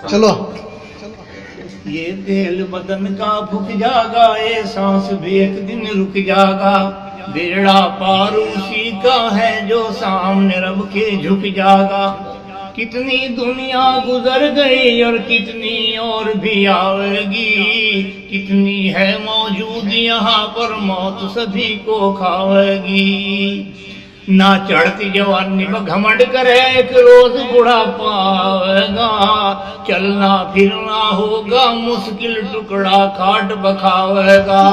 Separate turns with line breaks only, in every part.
چلو
یہ دل بدن کا بھک جاگا، یہ سانس بھی ایک دن رک جاگا، بیڑا پار اسی کا ہے جو سامنے رب کے جھک جاگا۔ کتنی دنیا گزر گئی اور کتنی اور بھی آئے گی، کتنی ہے موجود یہاں پر موت سبھی کو کھاوے گی۔ نہ چڑھتی جوانی میں گھمنڈ کرے ایک روز بڑھاپا آئے گا، چلنا پھرنا ہوگا مشکل ٹکڑا کھاٹ بکھاوے گا۔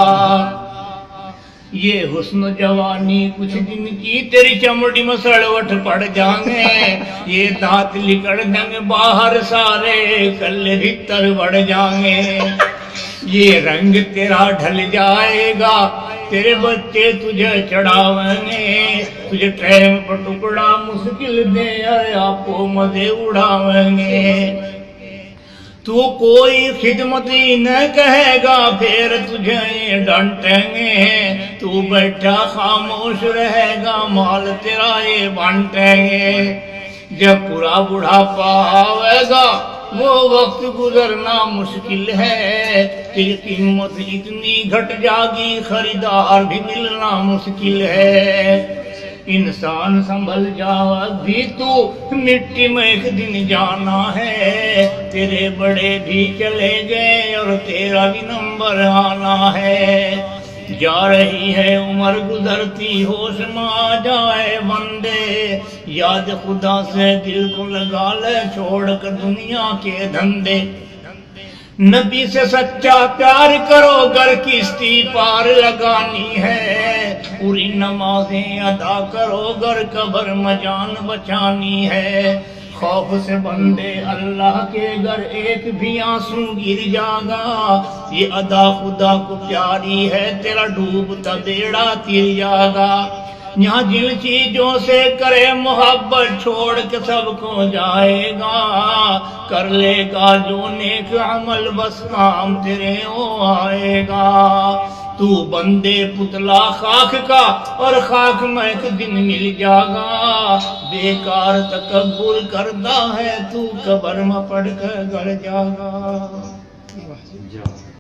یہ حسن جوانی کچھ دن کی تیری چمڑی میں سڑوٹ پڑ جائیں، یہ دانت لکڑ جائیں باہر سارے کلے بھیتر بڑھ جائیں، یہ رنگ تیرا ڈھل جائے گا، تیرے بچے تجھے چڑھاویں گے، تجھے ٹرین پر ٹکڑا مشکل دے آپو مزے اڑاویں گے۔ تو کوئی خدمت ہی نہ کہے گا پھر تجھے ڈانٹیں گے، تو بیٹھا خاموش رہے گا مال تیرا یہ بانٹیں گے۔ جب پورا بڑھاپا آئے گا وہ وقت گزرنا مشکل ہے، تیری قیمت اتنی گھٹ جاگی خریدار بھی ملنا مشکل ہے۔ انسان سنبھل جا بھی تو مٹی میں ایک دن جانا ہے، تیرے بڑے بھی چلے گئے اور تیرا بھی نمبر آنا ہے۔ جا رہی ہے عمر گزرتی ہوش میں آ جائے بندے، یاد خدا سے دل کو لگا لے چھوڑ کر دنیا کے دھندے۔ نبی سے سچا پیار کرو گر کشتی پار لگانی ہے، پوری نمازیں ادا کرو گر قبر میں جان بچانی ہے۔ خوف سے بندے اللہ کے گر ایک بھی آنسو گر جاگا، یہ ادا خدا کو پیاری ہے تیرا ڈوبتا بیڑا تیر جاگا۔ یہاں جن چیزوں سے کرے محبت چھوڑ کے سب کو جائے گا، کر لے گا جو نیک عمل بس کام تیرے او آئے گا۔ تو بندے پتلا خاک کا اور خاک میں ایک دن مل جاگا، بیکار تکبر کرتا ہے تو قبر میں پڑ کر گڑ جاگا۔